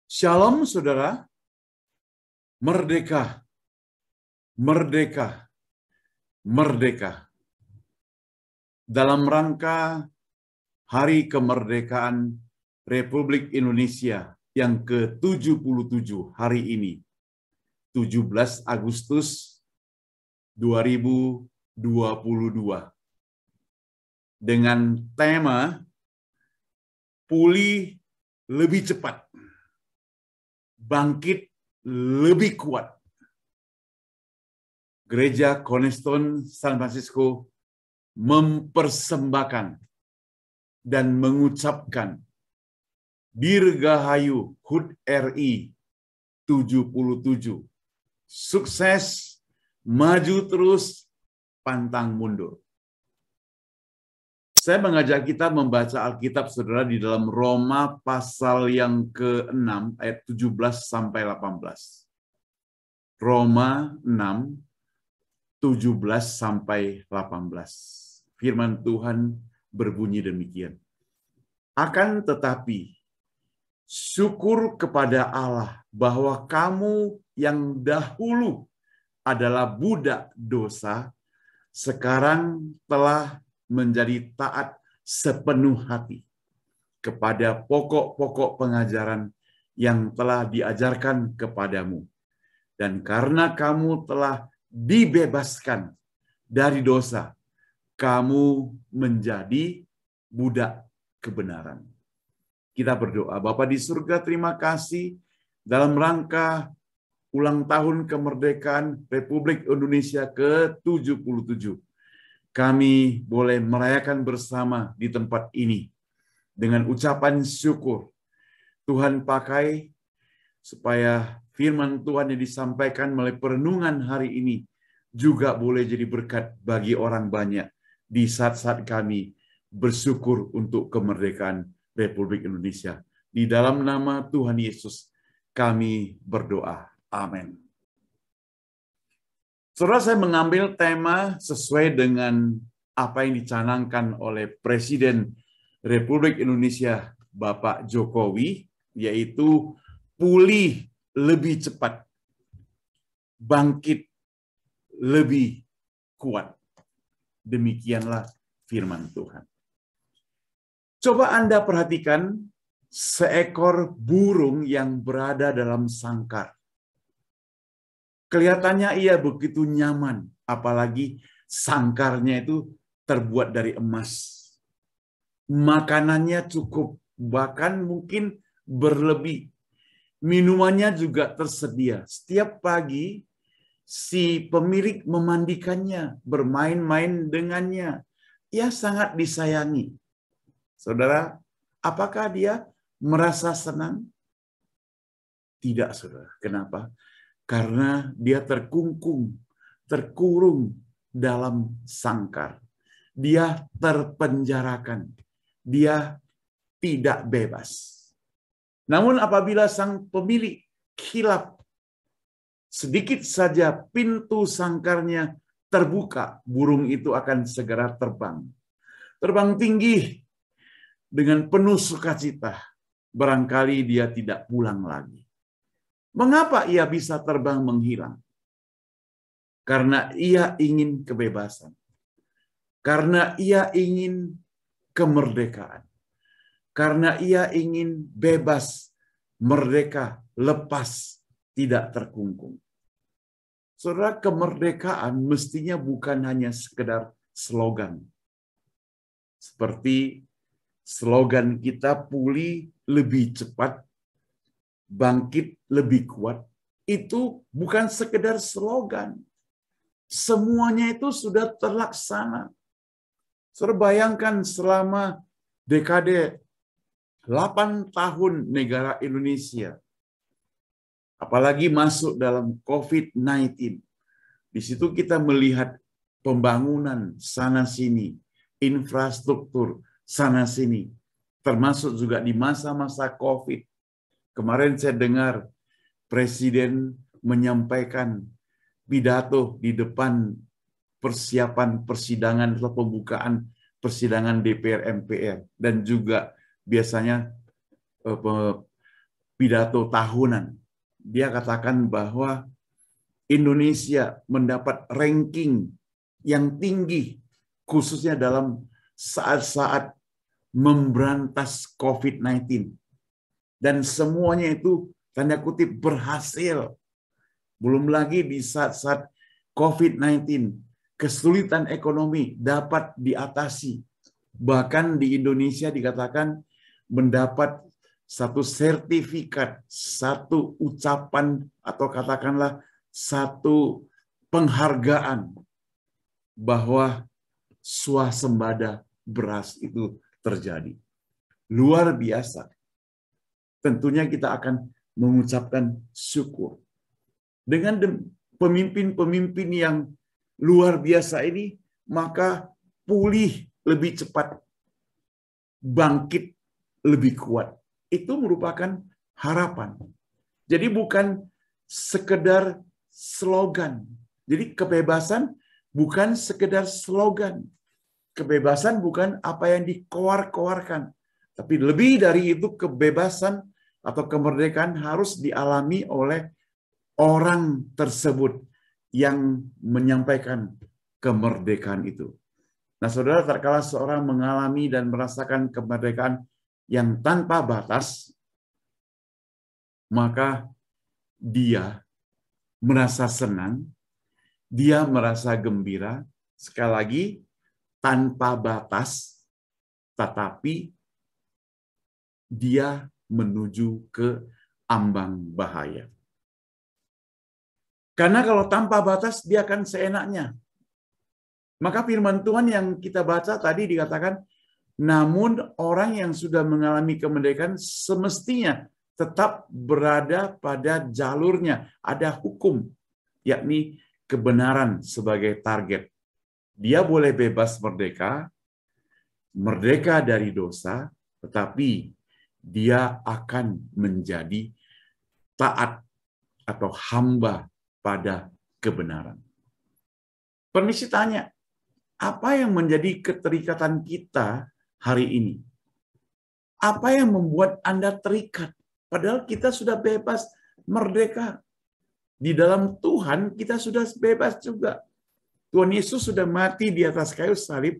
Shalom saudara, merdeka, merdeka, merdeka. Dalam rangka Hari Kemerdekaan Republik Indonesia yang ke-77 hari ini, 17 Agustus 2022, dengan tema Pulih lebih cepat, bangkit lebih kuat. Gereja Cornerstone San Francisco mempersembahkan dan mengucapkan Dirgahayu HUT RI 77. Sukses, maju terus, pantang mundur. Saya mengajak kita membaca Alkitab saudara di dalam Roma pasal yang ke-6 ayat 17 sampai 18. Roma 6 17 sampai 18. Firman Tuhan berbunyi demikian. Akan tetapi syukur kepada Allah bahwa kamu yang dahulu adalah budak dosa, sekarang telah menjadi taat sepenuh hati kepada pokok-pokok pengajaran yang telah diajarkan kepadamu. Dan karena kamu telah dibebaskan dari dosa, kamu menjadi budak kebenaran. Kita berdoa. Bapa di surga, terima kasih dalam rangka ulang tahun kemerdekaan Republik Indonesia ke-77. Kami boleh merayakan bersama di tempat ini dengan ucapan syukur. Tuhan pakai supaya firman Tuhan yang disampaikan melalui perenungan hari ini juga boleh jadi berkat bagi orang banyak di saat-saat kami bersyukur untuk kemerdekaan Republik Indonesia. Di dalam nama Tuhan Yesus kami berdoa. Amin. Saudara, saya mengambil tema sesuai dengan apa yang dicanangkan oleh Presiden Republik Indonesia Bapak Jokowi, yaitu pulih lebih cepat, bangkit lebih kuat. Demikianlah firman Tuhan. Coba Anda perhatikan seekor burung yang berada dalam sangkar. Kelihatannya ia begitu nyaman, apalagi sangkarnya itu terbuat dari emas. Makanannya cukup, bahkan mungkin berlebih. Minumannya juga tersedia. Setiap pagi, si pemilik memandikannya, bermain-main dengannya. Ia sangat disayangi. Saudara, apakah dia merasa senang? Tidak, saudara. Kenapa? Karena dia terkurung dalam sangkar. Dia terpenjarakan. Dia tidak bebas. Namun apabila sang pemilik hilap, sedikit saja pintu sangkarnya terbuka, burung itu akan segera terbang. Terbang tinggi dengan penuh sukacita. Barangkali dia tidak pulang lagi. Mengapa ia bisa terbang menghilang? Karena ia ingin kebebasan. Karena ia ingin kemerdekaan. Karena ia ingin bebas, merdeka, lepas, tidak terkungkung. Saudara, kemerdekaan mestinya bukan hanya sekedar slogan. Seperti slogan kita, pulih lebih cepat, bangkit lebih kuat. Itu bukan sekedar slogan. Semuanya itu sudah terlaksana. Saudara, bayangkan selama dekade 8 tahun negara Indonesia, apalagi masuk dalam COVID-19. Di situ kita melihat pembangunan sana-sini, infrastruktur sana-sini, termasuk juga di masa-masa COVID. Kemarin saya dengar Presiden menyampaikan pidato di depan persiapan persidangan atau pembukaan persidangan DPR MPR, dan juga biasanya pidato tahunan. Dia katakan bahwa Indonesia mendapat ranking yang tinggi, khususnya dalam saat-saat memberantas COVID-19. Dan semuanya itu tanda kutip berhasil. Belum lagi di saat-saat COVID-19, kesulitan ekonomi dapat diatasi. Bahkan di Indonesia dikatakan mendapat satu sertifikat, satu ucapan, atau katakanlah satu penghargaan bahwa swasembada beras itu terjadi. Luar biasa. Tentunya kita akan mengucapkan syukur. Dengan pemimpin-pemimpin yang luar biasa ini, maka pulih lebih cepat, bangkit lebih kuat. Itu merupakan harapan. Jadi bukan sekedar slogan. Jadi kebebasan bukan sekedar slogan. Kebebasan bukan apa yang dikoar-koarkan. Tapi lebih dari itu, kebebasan atau kemerdekaan harus dialami oleh orang tersebut yang menyampaikan kemerdekaan itu. Nah, saudara, terkala seorang mengalami dan merasakan kemerdekaan yang tanpa batas, maka dia merasa senang, dia merasa gembira, sekali lagi, tanpa batas, tetapi dia menuju ke ambang bahaya. Karena kalau tanpa batas, dia akan seenaknya. Maka firman Tuhan yang kita baca tadi dikatakan, namun orang yang sudah mengalami kemerdekaan semestinya tetap berada pada jalurnya. Ada hukum, yakni kebenaran sebagai target. Dia boleh bebas merdeka, merdeka dari dosa, tetapi dia akan menjadi taat atau hamba pada kebenaran. Permisi tanya, apa yang menjadi keterikatan kita hari ini? Apa yang membuat Anda terikat? Padahal kita sudah bebas, merdeka. Di dalam Tuhan kita sudah bebas juga. Tuhan Yesus sudah mati di atas kayu salib,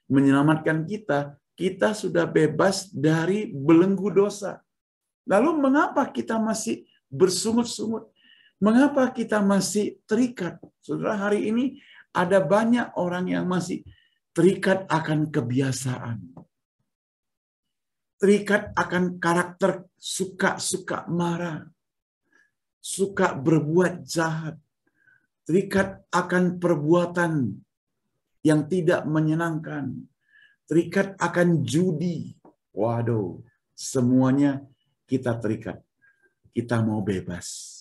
menyelamatkan kita. Kita sudah bebas dari belenggu dosa. Lalu mengapa kita masih bersungut-sungut? Mengapa kita masih terikat? Saudara, hari ini ada banyak orang yang masih terikat akan kebiasaan. Terikat akan karakter suka-suka marah. Suka berbuat jahat. Terikat akan perbuatan yang tidak menyenangkan. Terikat akan judi. Waduh, semuanya kita terikat. Kita mau bebas.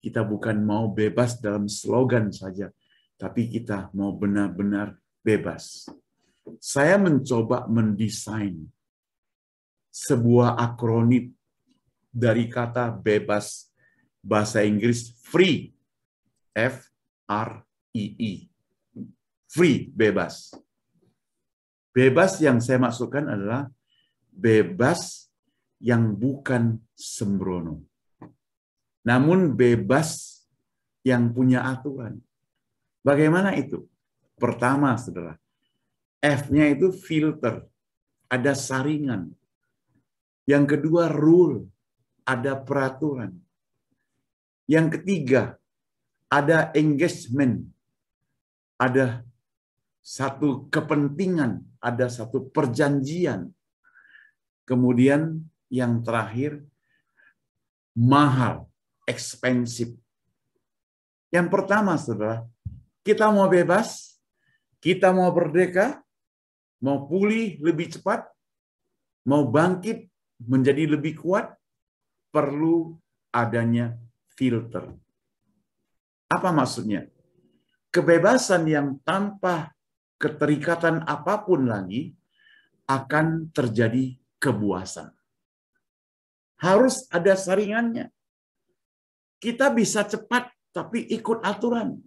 Kita bukan mau bebas dalam slogan saja, tapi kita mau benar-benar bebas. Saya mencoba mendesain sebuah akronim dari kata bebas, bahasa Inggris free, F-R-E-E. Free, bebas. Bebas yang saya maksudkan adalah bebas yang bukan sembrono. Namun bebas yang punya aturan. Bagaimana itu? Pertama, saudara, F-nya itu filter, ada saringan. Yang kedua, rule, ada peraturan. Yang ketiga, ada engagement, ada satu kepentingan, ada satu perjanjian. Kemudian yang terakhir, mahal, expensive. Yang pertama, saudara, kita mau bebas, kita mau merdeka, mau pulih lebih cepat, mau bangkit menjadi lebih kuat, perlu adanya filter. Apa maksudnya? Kebebasan yang tanpa keterikatan apapun lagi akan terjadi kepuasan. Harus ada saringannya. Kita bisa cepat, tapi ikut aturan.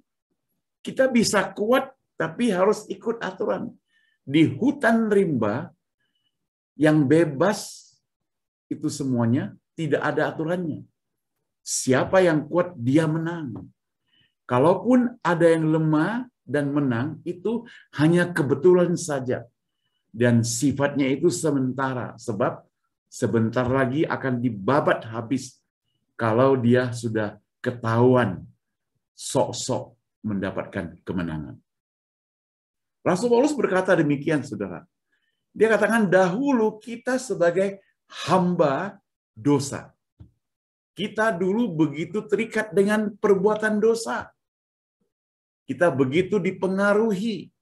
Kita bisa kuat, tapi harus ikut aturan. Di hutan rimba, yang bebas itu semuanya, tidak ada aturannya. Siapa yang kuat, dia menang. Kalaupun ada yang lemah dan menang, itu hanya kebetulan saja. Dan sifatnya itu sementara. Sebab sebentar lagi akan dibabat habis kalau dia sudah ketahuan sok-sok mendapatkan kemenangan. Rasul Paulus berkata demikian, saudara. Dia katakan, dahulu kita sebagai hamba dosa. Kita dulu begitu terikat dengan perbuatan dosa. Kita begitu dipengaruhi.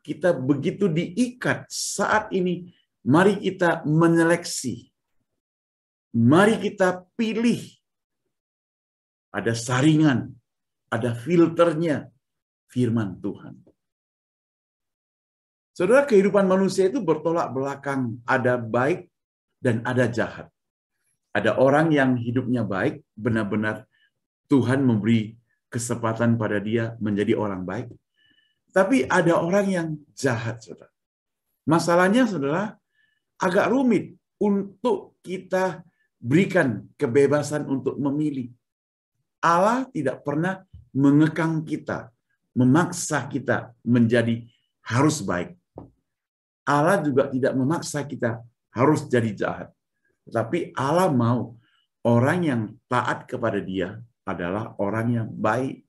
Kita begitu diikat. Saat ini, mari kita menyeleksi. Mari kita pilih. Ada saringan, ada filternya, firman Tuhan. Saudara, kehidupan manusia itu bertolak belakang. Ada baik dan ada jahat. Ada orang yang hidupnya baik, benar-benar Tuhan memberi kesempatan pada dia menjadi orang baik. Tapi ada orang yang jahat, saudara. Masalahnya, saudara, agak rumit untuk kita berikan kebebasan untuk memilih. Allah tidak pernah mengekang kita, memaksa kita menjadi harus baik. Allah juga tidak memaksa kita harus jadi jahat. Tapi Allah mau orang yang taat kepada Dia adalah orang yang baik.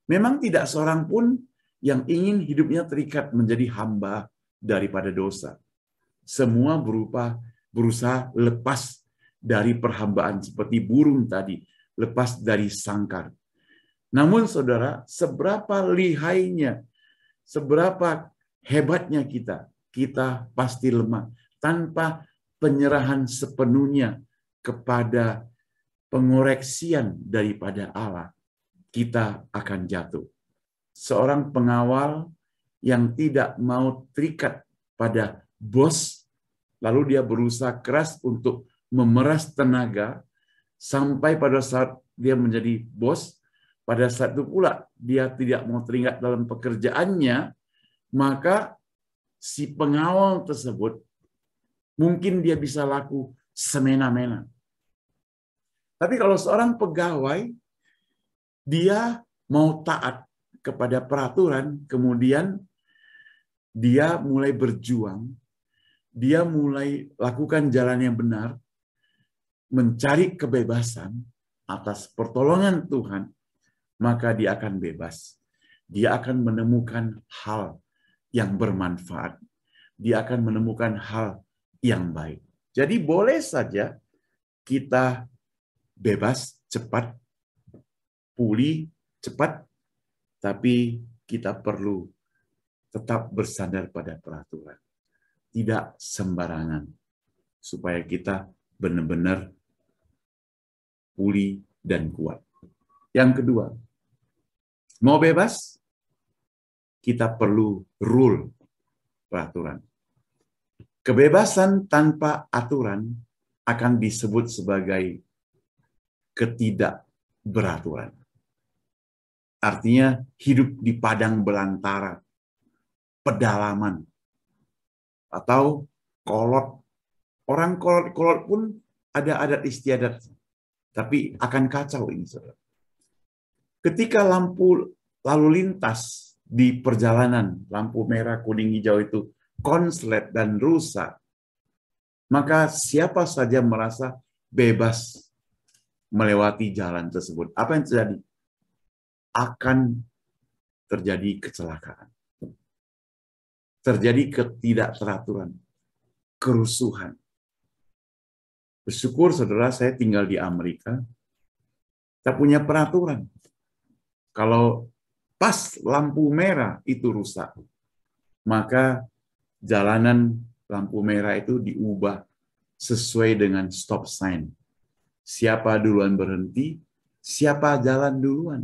Memang tidak seorang pun yang ingin hidupnya terikat menjadi hamba daripada dosa. Semua berusaha lepas dari perhambaan seperti burung tadi, lepas dari sangkar. Namun saudara, seberapa lihainya, seberapa hebatnya kita pasti lemah. Tanpa penyerahan sepenuhnya kepada pengoreksian daripada Allah, kita akan jatuh. Seorang pengawal yang tidak mau terikat pada bos, lalu dia berusaha keras untuk memeras tenaga, sampai pada saat dia menjadi bos, pada saat itu pula dia tidak mau terikat dalam pekerjaannya, maka si pengawal tersebut mungkin dia bisa laku semena-mena. Tapi kalau seorang pegawai, dia mau taat kepada peraturan, kemudian dia mulai berjuang, dia mulai lakukan jalan yang benar, mencari kebebasan atas pertolongan Tuhan, maka dia akan bebas. Dia akan menemukan hal yang bermanfaat. Dia akan menemukan hal yang baik. Jadi boleh saja kita bebas, cepat, pulih, cepat, tapi kita perlu tetap bersandar pada peraturan. Tidak sembarangan, supaya kita benar-benar pulih dan kuat. Yang kedua, mau bebas, kita perlu rule, peraturan. Kebebasan tanpa aturan akan disebut sebagai ketidakberaturan. Artinya hidup di padang belantara, pedalaman, atau kolot. Orang kolot-kolot pun ada adat istiadat, tapi akan kacau ini, saudara. Ketika lampu lalu lintas di perjalanan, lampu merah, kuning, hijau itu konslet dan rusak, maka siapa saja merasa bebas melewati jalan tersebut. Apa yang terjadi? Akan terjadi kecelakaan. Terjadi ketidakteraturan, kerusuhan. Bersyukur saudara, saya tinggal di Amerika. Kita punya peraturan. Kalau pas lampu merah itu rusak, maka jalanan lampu merah itu diubah sesuai dengan stop sign. Siapa duluan berhenti, siapa jalan duluan.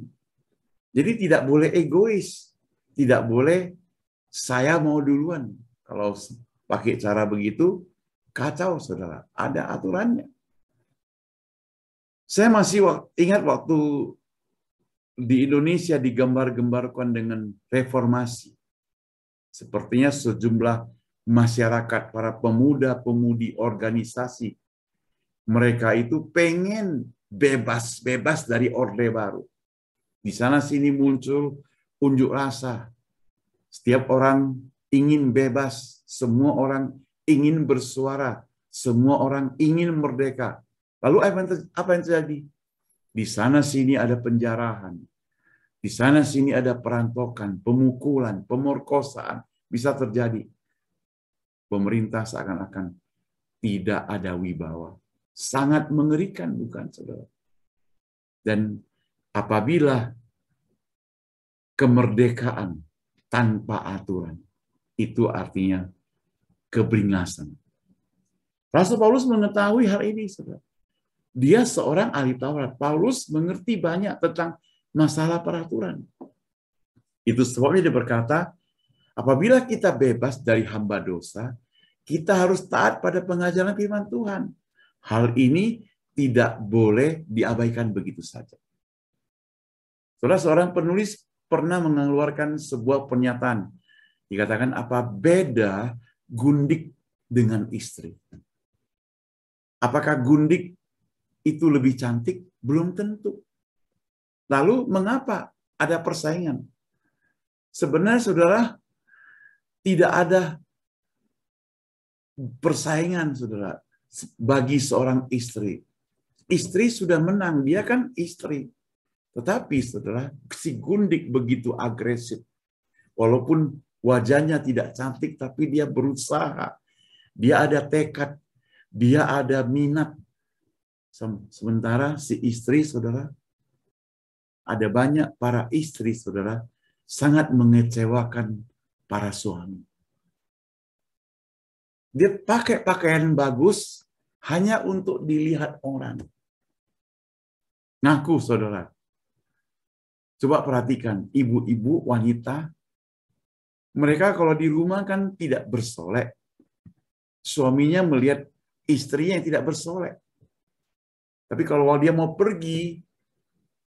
Jadi tidak boleh egois. Tidak boleh saya mau duluan. Kalau pakai cara begitu, kacau saudara. Ada aturannya. Saya masih ingat waktu di Indonesia digambar-gambarkan dengan reformasi. Sepertinya sejumlah masyarakat, para pemuda-pemudi organisasi Mereka itu pengen bebas dari Orde Baru. Di sana sini muncul unjuk rasa. Setiap orang ingin bebas, semua orang ingin bersuara, semua orang ingin merdeka. Lalu apa yang terjadi? Di sana sini ada penjarahan. Di sana sini ada perampokan, pemukulan, pemerkosaan bisa terjadi. Pemerintah seakan-akan tidak ada wibawa. Sangat mengerikan, bukan, saudara? Dan apabila kemerdekaan tanpa aturan, itu artinya keberingasan. Rasul Paulus mengetahui hal ini, saudara. Dia seorang ahli Taurat. Paulus mengerti banyak tentang masalah peraturan. Itu sebabnya dia berkata, apabila kita bebas dari hamba dosa, kita harus taat pada pengajaran firman Tuhan. Hal ini tidak boleh diabaikan begitu saja. Saudara, seorang penulis pernah mengeluarkan sebuah pernyataan. Dikatakan, apa beda gundik dengan istri? Apakah gundik itu lebih cantik? Belum tentu. Lalu mengapa ada persaingan? Sebenarnya, saudara, tidak ada persaingan, saudara, bagi seorang istri. Istri sudah menang, dia kan istri. Tetapi, saudara, si gundik begitu agresif. Walaupun wajahnya tidak cantik, tapi dia berusaha. Dia ada tekad, dia ada minat. Sementara si istri, saudara, ada banyak para istri, saudara, sangat mengecewakan para suami. Dia pakai pakaian bagus hanya untuk dilihat orang. Ngaku, saudara. Coba perhatikan, ibu-ibu, wanita, mereka kalau di rumah kan tidak bersolek. Suaminya melihat istrinya yang tidak bersolek. Tapi kalau dia mau pergi,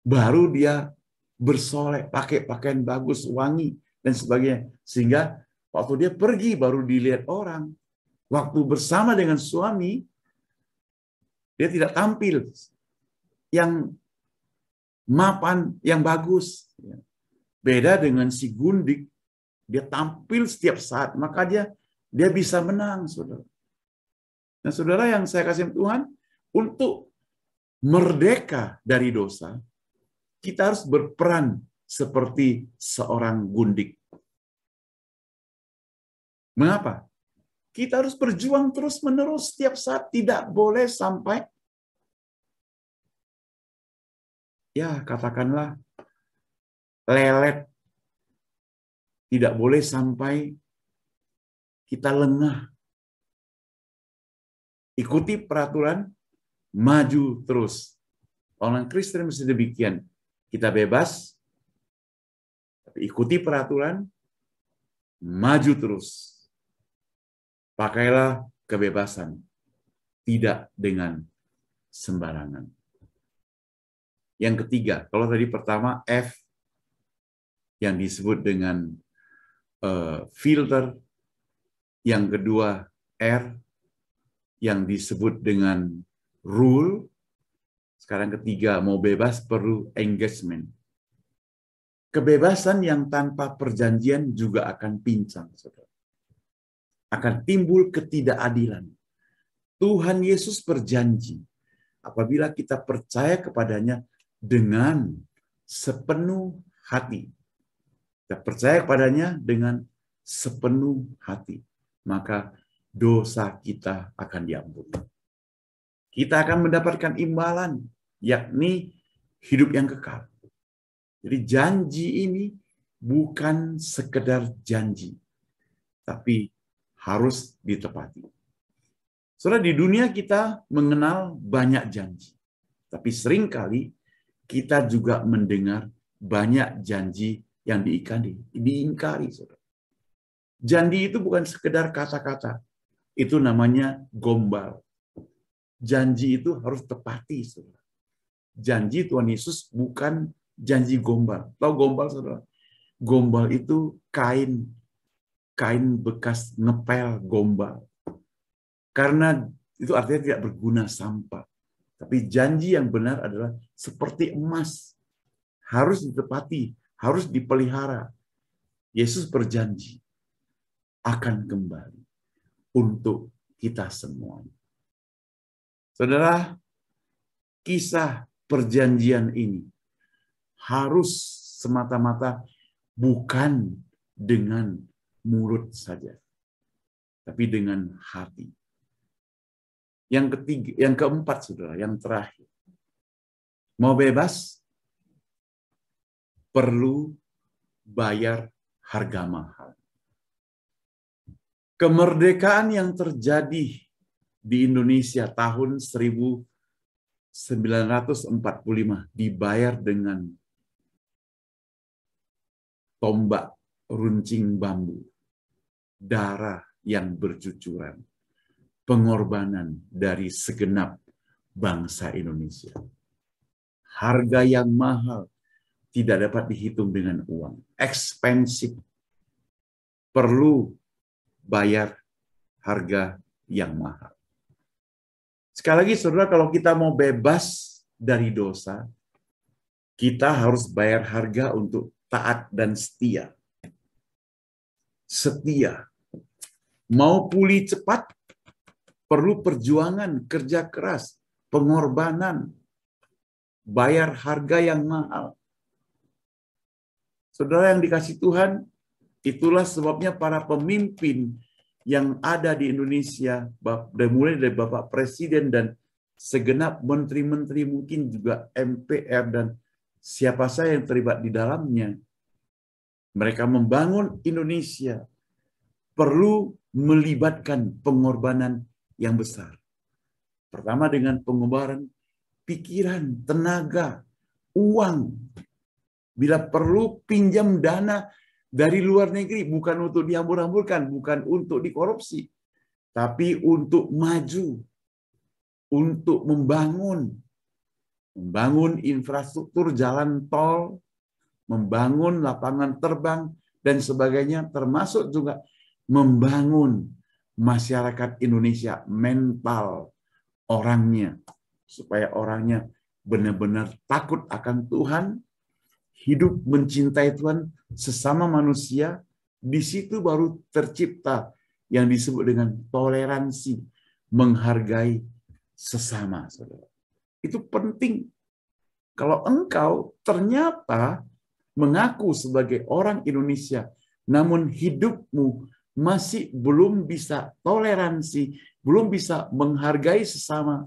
baru dia bersolek, pakai pakaian bagus, wangi, dan sebagainya. Sehingga waktu dia pergi, baru dilihat orang. Waktu bersama dengan suami, dia tidak tampil yang mapan, yang bagus. Beda dengan si gundik, dia tampil setiap saat, maka dia bisa menang, saudara. Nah, saudara yang saya kasih Tuhan, untuk merdeka dari dosa, kita harus berperan seperti seorang gundik. Mengapa? Kita harus berjuang terus-menerus setiap saat, tidak boleh sampai katakanlah lelet. Tidak boleh sampai kita lengah. Ikuti peraturan, maju terus. Orang Kristen mesti demikian. Kita bebas, tapi ikuti peraturan, maju terus. Pakailah kebebasan, tidak dengan sembarangan. Yang ketiga, kalau tadi pertama F yang disebut dengan filter, yang kedua R yang disebut dengan rule, sekarang ketiga mau bebas perlu engagement. Kebebasan yang tanpa perjanjian juga akan pincang, saudara. Akan timbul ketidakadilan. Tuhan Yesus berjanji, apabila kita percaya kepadanya dengan sepenuh hati, kita percaya kepadanya dengan sepenuh hati, maka dosa kita akan diampuni. Kita akan mendapatkan imbalan, yakni hidup yang kekal. Jadi janji ini bukan sekedar janji, tapi harus ditepati. Saudara, di dunia kita mengenal banyak janji, tapi seringkali kita juga mendengar banyak janji yang diingkari. Saudara. Janji itu bukan sekedar kata-kata, itu namanya gombal. Janji itu harus tepati, saudara. Janji Tuhan Yesus bukan janji gombal. Tahu gombal, saudara? Gombal itu kain bekas ngepel gombal. Karena Itu artinya tidak berguna sampah. Tapi janji yang benar adalah seperti emas. Harus ditepati, harus dipelihara. Yesus berjanji akan kembali untuk kita semua. Saudara, kisah perjanjian ini harus semata-mata bukan dengan mulut saja, tapi dengan hati. Yang ketiga, yang keempat, saudara, yang terakhir. Mau bebas, perlu bayar harga mahal. Kemerdekaan yang terjadi di Indonesia tahun 1945 dibayar dengan tombak runcing bambu, darah yang bercucuran, pengorbanan dari segenap bangsa Indonesia. Harga yang mahal tidak dapat dihitung dengan uang. Expensive. Perlu bayar harga yang mahal. Sekali lagi, saudara, kalau kita mau bebas dari dosa, kita harus bayar harga untuk taat dan setia. Setia. Mau pulih cepat, perlu perjuangan, kerja keras, pengorbanan, bayar harga yang mahal. Saudara yang dikasih Tuhan, itulah sebabnya para pemimpin yang ada di Indonesia, mulai dari Bapak Presiden dan segenap menteri-menteri, mungkin juga MPR dan siapa saja yang terlibat di dalamnya, mereka membangun Indonesia perlu melibatkan pengorbanan yang besar. Pertama dengan pengorbanan pikiran, tenaga, uang. Bila perlu pinjam dana dari luar negeri, bukan untuk dihambur-hamburkan, bukan untuk dikorupsi, tapi untuk maju, untuk membangun infrastruktur jalan tol, membangun lapangan terbang, dan sebagainya, termasuk juga membangun masyarakat Indonesia, mental orangnya, supaya orangnya benar-benar takut akan Tuhan, hidup mencintai Tuhan, sesama manusia. Di situ baru tercipta yang disebut dengan toleransi, menghargai sesama, saudara. Itu penting. Kalau engkau ternyata mengaku sebagai orang Indonesia, namun hidupmu masih belum bisa toleransi, belum bisa menghargai sesama,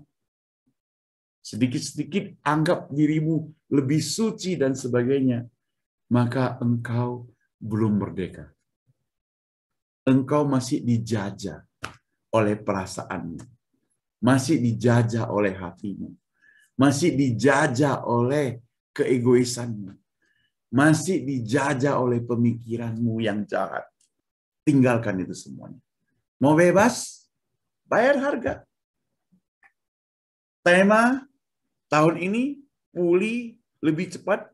sedikit-sedikit anggap dirimu lebih suci dan sebagainya, maka engkau belum merdeka. Engkau masih dijajah oleh perasaanmu, masih dijajah oleh hatimu, masih dijajah oleh keegoisanmu, masih dijajah oleh pemikiranmu yang jahat. Tinggalkan itu semuanya. Mau bebas? Bayar harga. Tema tahun ini, pulih lebih cepat,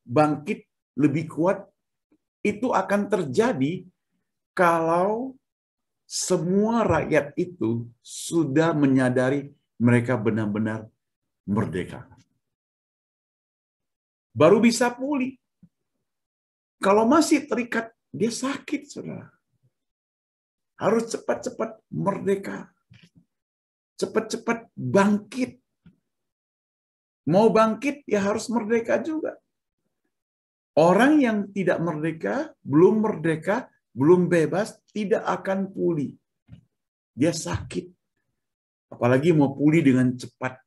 bangkit lebih kuat. Itu akan terjadi kalau semua rakyat itu sudah menyadari mereka benar-benar merdeka. Baru bisa pulih. Kalau masih terikat, dia sakit, saudara. Harus cepat-cepat merdeka. Cepat-cepat bangkit. Mau bangkit, ya harus merdeka juga. Orang yang tidak merdeka, belum bebas, tidak akan pulih. Dia sakit. Apalagi mau pulih dengan cepat.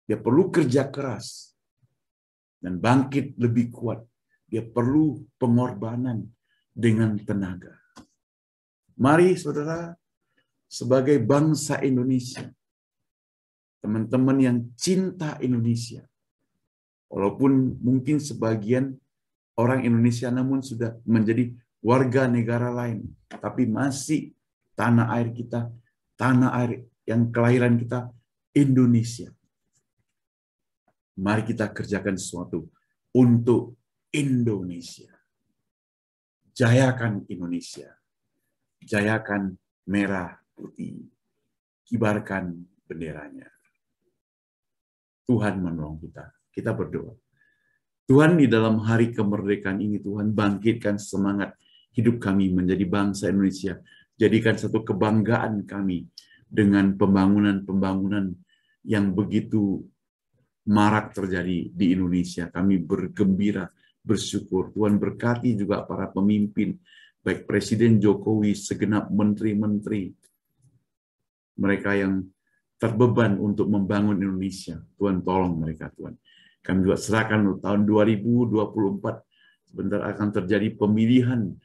Dia perlu kerja keras. Dan bangkit lebih kuat. Dia perlu pengorbanan dengan tenaga. Mari saudara, sebagai bangsa Indonesia, teman-teman yang cinta Indonesia, walaupun mungkin sebagian orang Indonesia namun sudah menjadi warga negara lain, tapi masih tanah air kita, tanah air yang kelahiran kita, Indonesia. Mari kita kerjakan sesuatu untuk Indonesia. Jayakan Indonesia. Jayakan merah putih. kibarkan benderanya. Tuhan menolong kita. Kita berdoa. Tuhan, di dalam hari kemerdekaan ini, Tuhan bangkitkan semangat hidup kami menjadi bangsa Indonesia. Jadikan satu kebanggaan kami dengan pembangunan-pembangunan yang begitu marak terjadi di Indonesia. Kami bergembira, bersyukur. Tuhan berkati juga para pemimpin, baik Presiden Jokowi, segenap menteri-menteri, mereka yang terbeban untuk membangun Indonesia. Tuhan tolong mereka, Tuhan. Kami juga serahkan tahun 2024, sebentar akan terjadi pemilihan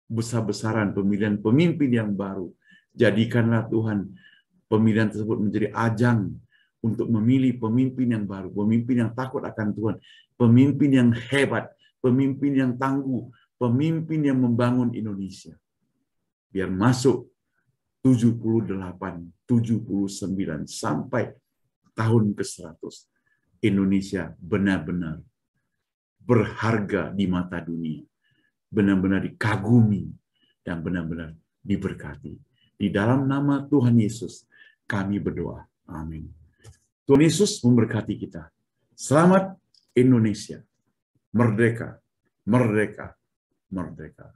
besar-besaran, pemilihan pemimpin yang baru. Jadikanlah Tuhan pemilihan tersebut menjadi ajang untuk memilih pemimpin yang baru, pemimpin yang takut akan Tuhan, pemimpin yang hebat, pemimpin yang tangguh, pemimpin yang membangun Indonesia. Biar masuk 78, 79, sampai tahun ke-100. Indonesia benar-benar berharga di mata dunia. Benar-benar dikagumi dan benar-benar diberkati. Di dalam nama Tuhan Yesus, kami berdoa. Amin. Tuhan Yesus memberkati kita. Selamat Indonesia. Merdeka, merdeka, merdeka.